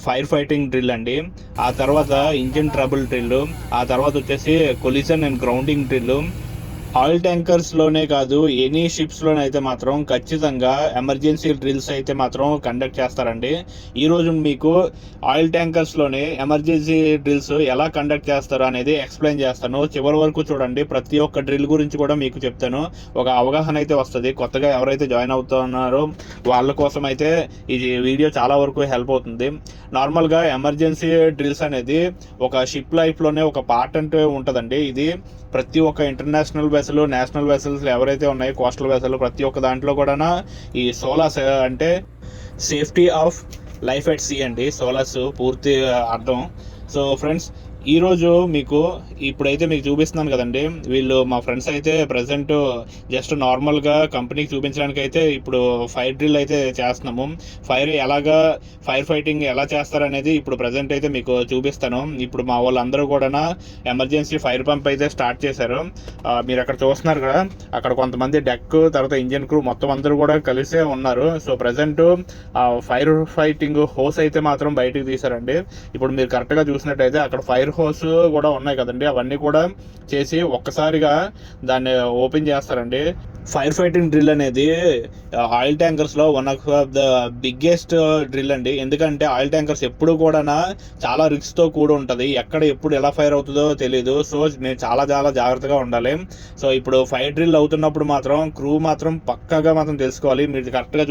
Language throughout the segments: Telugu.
ఫైర్ ఫైటింగ్ డ్రిల్ అండి, ఆ తర్వాత ఇంజిన్ ట్రబుల్ డ్రిల్, ఆ తర్వాత వచ్చేసి collision and grounding drill. Oil tankers లోనే కాదు, ఎనీ షిప్స్ లోనే అయితే మాత్రం ఖచ్చితంగా ఎమర్జెన్సీ డ్రిల్స్ అయితే మాత్రం కండక్ట్ చేస్తారండి. ఈ రోజు మీకు ఆయిల్ ట్యాంకర్స్ లోనే ఎమర్జెన్సీ డ్రిల్స్ ఎలా కండక్ట్ చేస్తారు అనేది ఎక్స్ప్లెయిన్ చేస్తాను. చివరి వరకు చూడండి, ప్రతి ఒక్క డ్రిల్ గురించి కూడా మీకు చెప్తాను. ఒక అవగాహన అయితే వస్తుంది. కొత్తగా ఎవరైతే జాయిన్ అవుతున్నారో వాళ్ళ కోసం అయితే ఈ వీడియో చాలా వరకు హెల్ప్ అవుతుంది. నార్మల్గా ఎమర్జెన్సీ డ్రిల్స్ అనేది ఒక షిప్ లైఫ్లోనే ఒక పార్ట్ అంటే ఉంటుందండి. ఇది ప్రతి ఒక్క ఇంటర్నేషనల్ వెసల్, నేషనల్ వెసల్స్ ఎవరైతే ఉన్నాయో, కోస్టల్ వెసల్, ప్రతి ఒక్క దాంట్లో కూడా ఈ సోలాస్ అంటే safety of life at sea అండి, సోలాస్ పూర్తి అర్థం. సో ఫ్రెండ్స్, ఈరోజు మీకు ఇప్పుడైతే మీకు చూపిస్తున్నాను కదండి, వీళ్ళు మా ఫ్రెండ్స్ అయితే ప్రజెంట్ జస్ట్ నార్మల్గా కంపెనీకి చూపించడానికి అయితే ఇప్పుడు ఫైర్ డ్రిల్ అయితే చేస్తున్నాము. ఫైర్ ఫైటింగ్ ఎలా చేస్తారనేది ఇప్పుడు ప్రజెంట్ అయితే మీకు చూపిస్తాను. ఇప్పుడు మా వాళ్ళందరూ కూడా ఎమర్జెన్సీ ఫైర్ పంప్ అయితే స్టార్ట్ చేశారు. మీరు అక్కడ చూస్తున్నారు కదా, అక్కడ కొంతమంది డెక్, తర్వాత ఇంజిన్ క్రూ మొత్తం అందరూ కూడా కలిసే ఉన్నారు. So present fire fighting hose అయితే మాత్రం బయటకు తీశారండి. ఇప్పుడు మీరు కరెక్ట్గా చూసినట్టయితే అక్కడ ఫైర్ హోస్ కూడా ఉన్నాయి కదండి, అవన్నీ కూడా చేసి ఒక్కసారిగా దాన్ని ఓపెన్ చేస్తారండి. ఫైర్ ఫైటింగ్ డ్రిల్ అనేది ఆయిల్ ట్యాంకర్స్ లో one of the biggest drill అండి. ఎందుకంటే ఆయిల్ ట్యాంకర్స్ ఎప్పుడు కూడా చాలా రిస్క్ తో కూడి ఉంటది, ఎక్కడ ఎప్పుడు ఎలా ఫైర్ అవుతుందో తెలియదు. సో నేను చాలా జాగ్రత్తగా ఉండాలి. సో ఇప్పుడు ఫైర్ డ్రిల్ అవుతున్నప్పుడు మాత్రం క్రూ మాత్రం పక్కాగా మాత్రం తెలుసుకోవాలి. మీరు కరెక్ట్ గా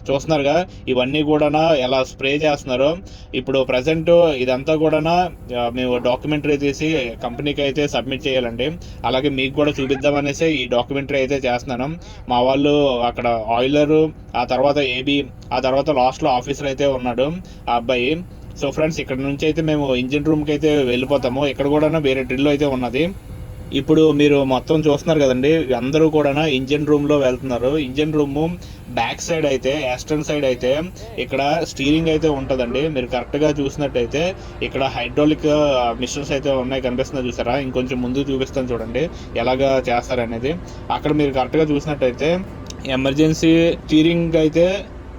చూస్తున్నారుగా, ఇవన్నీ కూడా ఎలా స్ప్రే చేస్తున్నారో. ఇప్పుడు ప్రజెంట్ ఇదంతా కూడా మేము డాక్యుమెంటరీ తీసి కంపెనీకి అయితే సబ్మిట్ చేయాలండి. అలాగే మీకు కూడా చూపిద్దామనేసి ఈ డాక్యుమెంటరీ అయితే చేస్తున్నాను. మా వాళ్ళు అక్కడ ఆయిలర్, ఆ తర్వాత ఏబీ, ఆ తర్వాత లాస్ట్ లో ఆఫీసర్ అయితే ఉన్నాడు ఆ అబ్బాయి. సో ఫ్రెండ్స్, ఇక్కడ నుంచి అయితే మేము ఇంజిన్ రూమ్ కి అయితే వెళ్ళిపోతాము. ఇక్కడ కూడా వేరే డ్రిల్ అయితే ఉన్నది. ఇప్పుడు మీరు మొత్తం చూస్తున్నారు కదండి, అందరూ కూడా ఇంజిన్ రూమ్ లో వెళ్తున్నారు. ఇంజిన్ రూమ్ బ్యాక్ సైడ్ అయితే, ఎస్టర్న్ సైడ్ అయితే ఇక్కడ స్టీరింగ్ అయితే ఉంటుందండి. మీరు కరెక్ట్ గా చూసినట్టయితే ఇక్కడ హైడ్రాలిక్ మిషన్స్ అయితే ఉన్నాయి, కనిపిస్తున్నాయి చూసారా? ఇంకొంచెం ముందు చూపిస్తాను చూడండి ఎలాగా చేస్తారనేది. అక్కడ మీరు కరెక్ట్ గా చూసినట్టయితే ఎమర్జెన్సీ స్టీరింగ్ అయితే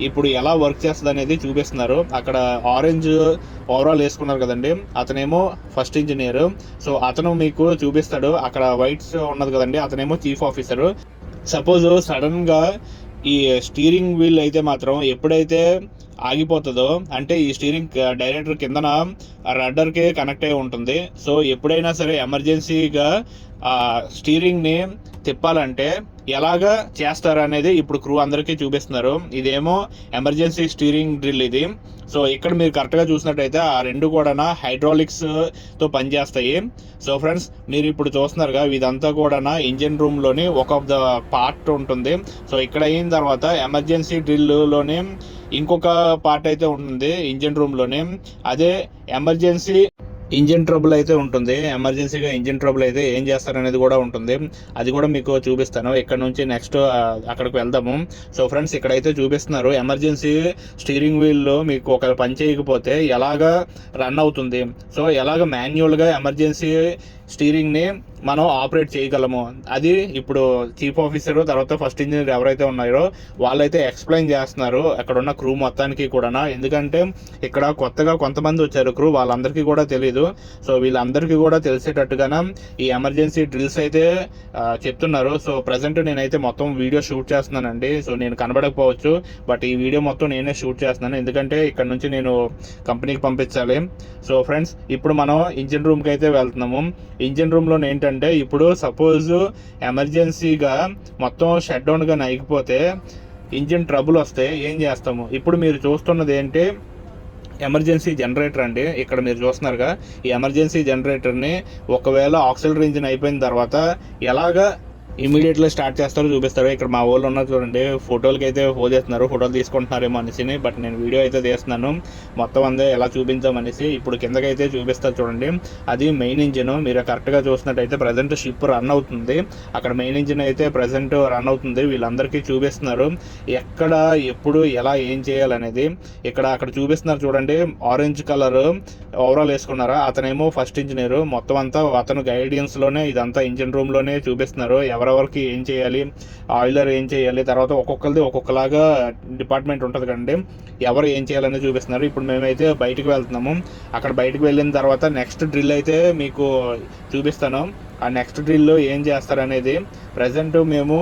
ఇప్పుడు ఎలా వర్క్ చేస్తుంది అనేది చూపిస్తున్నారు. అక్కడ ఆరెంజ్ ఓవరాల్ వేసుకున్నారు కదండి, అతనేమో ఫస్ట్ ఇంజనీర్. సో అతను మీకు చూపిస్తాడు. అక్కడ వైట్స్ ఉన్నది కదండి, అతనేమో చీఫ్ ఆఫీసర్. సపోజ్ సడన్ గా ఈ స్టీరింగ్ వీల్ అయితే మాత్రం ఎప్పుడైతే ఆగిపోతుందో, అంటే ఈ స్టీరింగ్ డైరెక్టర్ కిందన రడ్డర్ కి కనెక్ట్ అయి ఉంటుంది. సో ఎప్పుడైనా సరే ఎమర్జెన్సీగా స్టీరింగ్ ని తిప్పాలంటే ఎలాగా చేస్తారు అనేది ఇప్పుడు క్రూ అందరికీ చూపిస్తున్నారు. ఇదేమో ఎమర్జెన్సీ స్టీరింగ్ డ్రిల్ ఇది. సో ఇక్కడ మీరు కరెక్ట్గా చూసినట్టయితే ఆ రెండు కూడా హైడ్రాలిక్స్ తో పనిచేస్తాయి. సో ఫ్రెండ్స్, మీరు ఇప్పుడు చూస్తున్నారుగా, ఇదంతా కూడా ఇంజిన్ రూమ్ లోని ఒక ఆఫ్ ద పార్ట్ ఉంటుంది. సో ఇక్కడ అయిన తర్వాత ఎమర్జెన్సీ డ్రిల్ లోనే ఇంకొక పార్ట్ అయితే ఉంటుంది ఇంజిన్ రూమ్ లోనే. అదే ఎమర్జెన్సీ ఇంజిన్ ట్రబుల్ అయితే ఉంటుంది. ఎమర్జెన్సీగా ఇంజిన్ ట్రబుల్ అయితే ఏం చేస్తారనేది కూడా ఉంటుంది. అది కూడా మీకు చూపిస్తాను. ఇక్కడ నుంచి నెక్స్ట్ అక్కడికి వెళ్దాము. సో ఫ్రెండ్స్, ఇక్కడైతే చూపిస్తున్నారు ఎమర్జెన్సీ స్టీరింగ్ వీల్లో మీకు ఒక పని చేయకపోతే ఎలాగా రన్ అవుతుంది. సో ఎలాగ మాన్యువల్గా ఎమర్జెన్సీ స్టీరింగ్ ని మనం ఆపరేట్ చేయగలము అది ఇప్పుడు చీఫ్ ఆఫీసర్, తర్వాత ఫస్ట్ ఇంజనీర్ ఎవరైతే ఉన్నారో వాళ్ళైతే ఎక్స్ప్లెయిన్ చేస్తున్నారు అక్కడ ఉన్న క్రూ మొత్తానికి కూడా. ఎందుకంటే ఇక్కడ కొత్తగా కొంతమంది వచ్చారు క్రూ, వాళ్ళందరికీ కూడా తెలియదు. సో వీళ్ళందరికీ కూడా తెలిసేటట్టుగా ఈ ఎమర్జెన్సీ డ్రిల్స్ అయితే చెప్తున్నారు. సో ప్రజెంట్ నేనైతే మొత్తం వీడియో షూట్ చేస్తున్నానండి. సో నేను కనబడకపోవచ్చు, బట్ ఈ వీడియో మొత్తం నేనే షూట్ చేస్తున్నాను, ఎందుకంటే ఇక్కడ నుంచి నేను కంపెనీకి పంపించాలి. సో ఫ్రెండ్స్, ఇప్పుడు మనం ఇంజిన్ రూమ్కి అయితే వెళ్తున్నాము. ఇంజిన్ రూమ్ లో ఏంటంటే, ఇప్పుడు సపోజ్ ఎమర్జెన్సీగా మొత్తం షట్ డౌన్ గా నగిపోతే, ఇంజిన్ ట్రబుల్ వస్తే ఏం చేస్తాము? ఇప్పుడు మీరు చూస్తున్నది ఏంటి, ఎమర్జెన్సీ జనరేటర్ అండి. ఇక్కడ మీరు చూస్తున్నారుగా, ఈ ఎమర్జెన్సీ జనరేటర్ని ఒకవేళ ఆక్సిలరీ ఇంజిన్ అయిపోయిన తర్వాత ఎలాగా ఇమీడియట్లీ స్టార్ట్ చేస్తారో చూపిస్తారు. ఇక్కడ మా వాళ్ళు ఉన్నారు చూడండి, ఫోటోలకి అయితే ఫోన్ చేస్తున్నారు, ఫోటోలు తీసుకుంటున్నారేమో అనేసి. బట్ నేను వీడియో అయితే తీస్తున్నాను మొత్తం అందే ఎలా చూపించామనేసి. ఇప్పుడు కిందకైతే చూపిస్తారు చూడండి, అది మెయిన్ ఇంజిన్. మీరు కరెక్ట్గా చూసినట్టయితే ప్రజెంట్ షిప్ రన్ అవుతుంది. అక్కడ మెయిన్ ఇంజిన్ అయితే ప్రజెంట్ రన్ అవుతుంది. వీళ్ళందరికీ చూపిస్తున్నారు ఎక్కడ, ఎప్పుడు, ఎలా, ఏం చేయాలనేది. అక్కడ చూపిస్తున్నారు చూడండి, ఆరెంజ్ కలర్ ఓవరాల్ వేసుకున్నారా, అతనేమో ఫస్ట్ ఇంజనీర్. మొత్తం అంతా అతను గైడెన్స్ లోనే ఇదంతా ఇంజిన్ రూమ్ లోనే చూపిస్తున్నారు. ఎవరెవరికి ఏం చేయాలి, ఆయిలర్ ఏం చేయాలి, తర్వాత ఒక్కొక్కరిది ఒక్కొక్కలాగా డిపార్ట్మెంట్ ఉంటుంది కదండి, ఎవరు ఏం చేయాలని చూపిస్తున్నారు. ఇప్పుడు మేమైతే బయటకు వెళ్తున్నాము. అక్కడ బయటకు వెళ్ళిన తర్వాత నెక్స్ట్ డ్రిల్ అయితే మీకు చూపిస్తాను. ఆ నెక్స్ట్ డ్రిల్ ఏం చేస్తారనేది. ప్రజెంట్ మేము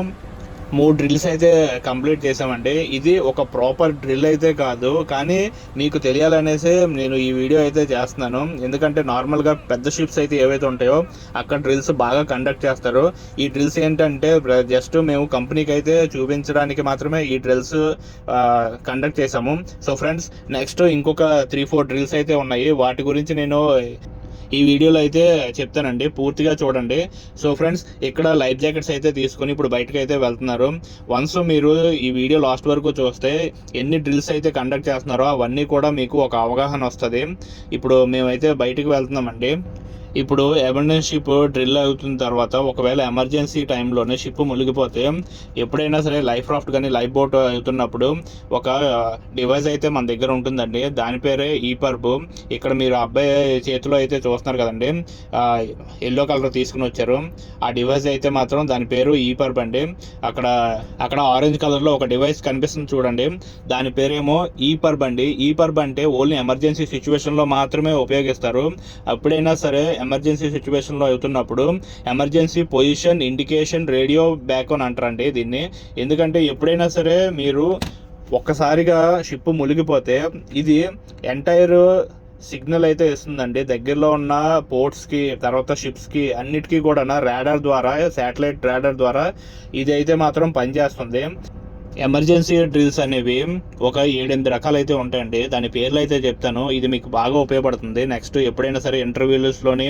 3 డ్రిల్స్ అయితే కంప్లీట్ చేసామండి. ఇది ఒక ప్రాపర్ డ్రిల్ అయితే కాదు, కానీ మీకు తెలియాలనేసి నేను ఈ వీడియో అయితే చేస్తున్నాను. ఎందుకంటే నార్మల్గా పెద్ద షిప్స్ అయితే ఏవైతే ఉంటాయో అక్కడ డ్రిల్స్ బాగా కండక్ట్ చేస్తారు. ఈ డ్రిల్స్ ఏంటంటే జస్ట్ మేము కంపెనీకి అయితే చూపించడానికి మాత్రమే ఈ డ్రిల్స్ కండక్ట్ చేసాము. సో ఫ్రెండ్స్, నెక్స్ట్ ఇంకొక 3-4 డ్రిల్స్ అయితే ఉన్నాయి. వాటి గురించి నేను ఈ వీడియోలో అయితే చెప్తానండి, పూర్తిగా చూడండి. సో ఫ్రెండ్స్, ఇక్కడ లైఫ్ జాకెట్స్ అయితే తీసుకుని ఇప్పుడు బయటకు అయితే వెళ్తున్నారు. వన్స్ మీరు ఈ వీడియో లాస్ట్ వరకు చూస్తే ఎన్ని డ్రిల్స్ అయితే కండక్ట్ చేస్తున్నారో అవన్నీ కూడా మీకు ఒక అవగాహన వస్తుంది. ఇప్పుడు మేమైతే బయటకు వెళ్తున్నామండి. ఇప్పుడు అబండెన్స్ షిప్ డ్రిల్ అవుతున్న తర్వాత ఒకవేళ ఎమర్జెన్సీ టైంలోనే షిప్ మునిగిపోతే ఎప్పుడైనా సరే లైఫ్ రాఫ్ట్ కానీ లైఫ్ బోట్ అవుతున్నప్పుడు ఒక డివైస్ అయితే మన దగ్గర ఉంటుందండి. దాని పేరే ఈపర్బ్. ఇక్కడ మీరు అబ్బాయి చేతిలో అయితే చూస్తున్నారు కదండి, ఎల్లో కలర్ తీసుకుని వచ్చారు. ఆ డివైస్ అయితే మాత్రం దాని పేరు ఈపర్బ్ అండి. అక్కడ ఆరెంజ్ కలర్లో ఒక డివైస్ కనిపిస్తుంది చూడండి, దాని పేరేమో ఈపర్బ్ అండి. ఈపర్బ్ అంటే ఓన్లీ ఎమర్జెన్సీ సిచ్యువేషన్లో మాత్రమే ఉపయోగిస్తారు. అప్పుడైనా సరే ఎమర్జెన్సీ సిచ్యువేషన్లో అవుతున్నప్పుడు emergency position indication radio back అని అంటారండి దీన్ని. ఎందుకంటే ఎప్పుడైనా సరే మీరు ఒక్కసారిగా షిప్ మునిగిపోతే ఇది ఎంటైర్ సిగ్నల్ అయితే ఇస్తుందండి దగ్గరలో ఉన్న పోర్ట్స్కి, తర్వాత షిప్స్కి అన్నిటికీ కూడా రాడార్ ద్వారా, శాటిలైట్ రాడార్ ద్వారా ఇది అయితే మాత్రం పనిచేస్తుంది. ఎమర్జెన్సీ డ్రిల్స్ అనేవి ఒక 7-8 రకాలు అయితే ఉంటాయండి. దాని పేర్లు అయితే చెప్తాను, ఇది మీకు బాగా ఉపయోగపడుతుంది. నెక్స్ట్ ఎప్పుడైనా సరే ఇంటర్వ్యూస్లోని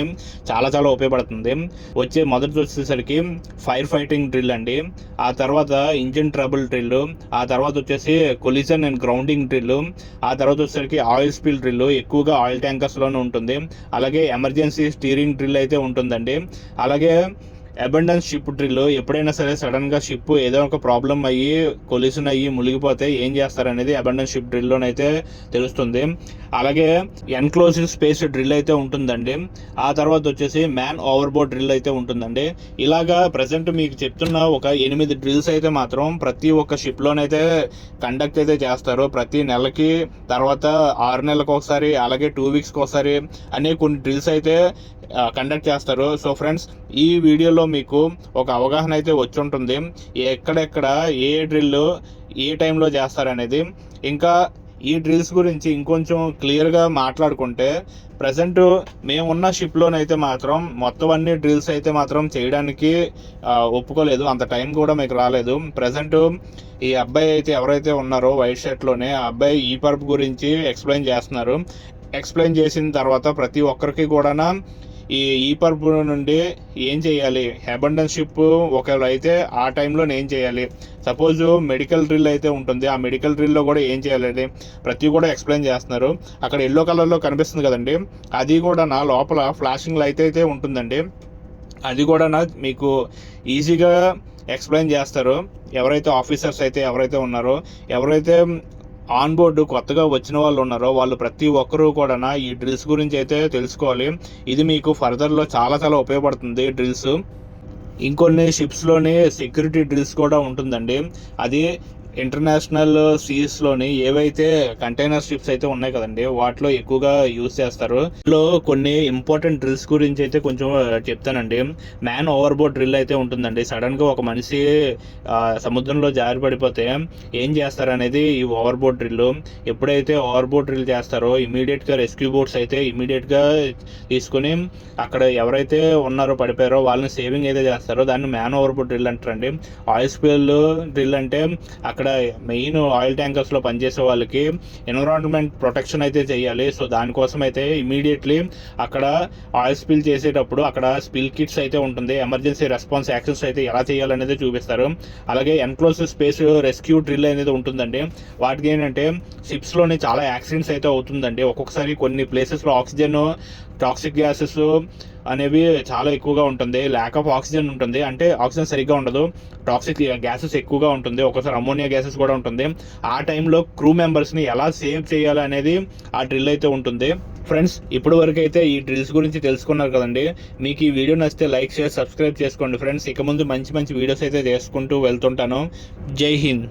చాలా చాలా ఉపయోగపడుతుంది. మొదటి వచ్చేసరికి ఫైర్ ఫైటింగ్ డ్రిల్ అండి, ఆ తర్వాత ఇంజిన్ ట్రబుల్ డ్రిల్, ఆ తర్వాత వచ్చేసి కొలిజన్ అండ్ గ్రౌండింగ్ డ్రిల్, ఆ తర్వాత వచ్చేసరికి ఆయిల్ స్పిల్ డ్రిల్, ఎక్కువగా ఆయిల్ ట్యాంకర్స్లోనే ఉంటుంది. అలాగే ఎమర్జెన్సీ స్టీరింగ్ డ్రిల్ అయితే ఉంటుందండి. అలాగే అబండెన్స్ షిప్ డ్రిల్, ఎప్పుడైనా సరే సడన్గా షిప్ ఏదో ఒక ప్రాబ్లం అయ్యి కొలిషన్ అయ్యి మునిగిపోతే ఏం చేస్తారనేది అబండెన్స్ షిప్ డ్రిల్లోనైతే తెలుస్తుంది. అలాగే ఎన్క్లోజ్డ్ స్పేస్ డ్రిల్ అయితే ఉంటుందండి. ఆ తర్వాత వచ్చేసి మ్యాన్ ఓవర్బోర్డ్ డ్రిల్ అయితే ఉంటుందండి. ఇలాగా ప్రజెంట్ మీకు చెప్తున్న ఒక 8 డ్రిల్స్ అయితే మాత్రం ప్రతి ఒక్క షిప్లోనైతే కండక్ట్ అయితే చేస్తారు. ప్రతి నెలకి, తర్వాత 6 నెలలకు ఒకసారి, అలాగే 2 వీక్స్కి ఒకసారి అనే కొన్ని డ్రిల్స్ అయితే కండక్ట్ చేస్తారు. సో ఫ్రెండ్స్, ఈ వీడియోలో మీకు ఒక అవగాహన అయితే వచ్చి ఉంటుంది, ఎక్కడెక్కడ ఏ డ్రిల్ ఏ టైంలో చేస్తారనేది. ఇంకా ఈ డ్రిల్స్ గురించి ఇంకొంచెం క్లియర్గా మాట్లాడుకుంటే, ప్రజెంట్ మేమున్న షిప్లోనైతే మాత్రం మొత్తం అన్ని డ్రిల్స్ అయితే మాత్రం చేయడానికి ఒప్పుకోలేదు, అంత టైం కూడా మీకు రాలేదు. ప్రజెంట్ ఈ అబ్బాయి అయితే ఎవరైతే ఉన్నారో వైట్ షర్ట్లోనే, ఆ అబ్బాయి ఈ పర్ప్ గురించి ఎక్స్ప్లెయిన్ చేస్తున్నారు. ఎక్స్ప్లెయిన్ చేసిన తర్వాత ప్రతి ఒక్కరికి కూడా ఈ పర్ప్ నుండి ఏం చేయాలి, అబండెన్స్ షిప్ ఒకవేళ అయితే ఆ టైంలో ఏం చేయాలి, సపోజ్ మెడికల్ డ్రిల్ అయితే ఉంటుంది, ఆ మెడికల్ డ్రిల్లో కూడా ఏం చేయాలి ప్రతి కూడా ఎక్స్ప్లెయిన్ చేస్తున్నారు. అక్కడ ఎల్లో కలర్లో కనిపిస్తుంది కదండి, అది కూడా లోపల ఫ్లాషింగ్ లైట్ అయితే ఉంటుందండి. అది కూడా మీకు ఈజీగా ఎక్స్ప్లెయిన్ చేస్తారు. ఎవరైతే ఆఫీసర్స్ అయితే ఎవరైతే ఉన్నారో, ఎవరైతే ఆన్ బోర్డు కొత్తగా వచ్చిన వాళ్ళు ఉన్నారో వాళ్ళు ప్రతి ఒక్కరూ కూడా ఈ డ్రిల్స్ గురించి అయితే తెలుసుకోవాలి. ఇది మీకు ఫర్దర్లో చాలా చాలా ఉపయోగపడుతుంది డ్రిల్స్. ఇంకొన్ని షిప్స్లోని సెక్యూరిటీ డ్రిల్స్ కూడా ఉంటుందండి. అది ఇంటర్నేషనల్ సీస్లోని ఏవైతే కంటైనర్ షిప్స్ అయితే ఉన్నాయి కదండి, వాటిలో ఎక్కువగా యూజ్ చేస్తారు. ఇందులో కొన్ని ఇంపార్టెంట్ డ్రిల్స్ గురించి అయితే కొంచెం చెప్తానండి. మ్యాన్ ఓవర్బోర్డ్ డ్రిల్ అయితే ఉంటుందండి. సడన్గా ఒక మనిషి సముద్రంలో జారి పడిపోతే ఏం చేస్తారనేది ఈ ఓవర్బోర్డ్ డ్రిల్. ఎప్పుడైతే ఓవర్బోర్డ్ డ్రిల్ చేస్తారో ఇమీడియట్గా రెస్క్యూ బోట్స్ అయితే ఇమీడియట్గా తీసుకుని అక్కడ ఎవరైతే ఉన్నారో పడిపోయారో వాళ్ళని సేవింగ్ అయితే చేస్తారో దాన్ని మ్యాన్ ఓవర్బోర్డ్ డ్రిల్ అంటారండి. ఆయిల్ స్పిల్ డ్రిల్ అంటే అక్కడ మెయిన్ ఆయిల్ ట్యాంకర్స్లో పనిచేసే వాళ్ళకి ఎన్విరాన్మెంట్ ప్రొటెక్షన్ అయితే చేయాలి. సో దానికోసం అయితే ఇమీడియట్లీ అక్కడ ఆయిల్ స్పిల్ చేసేటప్పుడు అక్కడ స్పిల్ కిట్స్ అయితే ఉంటుంది, ఎమర్జెన్సీ రెస్పాన్స్ యాక్షన్స్ అయితే ఎలా చేయాలనేది చూపిస్తారు. అలాగే ఎన్క్లోజ్డ్ స్పేస్ రెస్క్యూ డ్రిల్ అనేది ఉంటుందండి. వాటికి ఏంటంటే షిప్స్లోని చాలా యాక్సిడెంట్స్ అయితే అవుతుందండి. ఒక్కొక్కసారి కొన్ని ప్లేసెస్లో ఆక్సిజన్, టాక్సిక్ గ్యాసెస్ అనేవి చాలా ఎక్కువగా ఉంటుంది, ల్యాక్ ఆఫ్ ఆక్సిజన్ ఉంటుంది, అంటే ఆక్సిజన్ సరిగ్గా ఉండదు, టాక్సిక్ గ్యాసెస్ ఎక్కువగా ఉంటుంది, ఒకసారి అమోనియా గ్యాసెస్ కూడా ఉంటుంది. ఆ టైంలో క్రూ మెంబర్స్ని ఎలా సేవ్ చేయాలి అనేది ఆ డ్రిల్ అయితే ఉంటుంది. ఫ్రెండ్స్, ఇప్పుడు వరకు అయితే ఈ డ్రిల్స్ గురించి తెలుసుకున్నారు కదండి. మీకు ఈ వీడియో నచ్చితే లైక్ షేర్ సబ్స్క్రైబ్ చేసుకోండి ఫ్రెండ్స్. ఇక ముందు మంచి మంచి వీడియోస్ అయితే చేసుకుంటూ వెళ్తుంటాను. జై హింద్.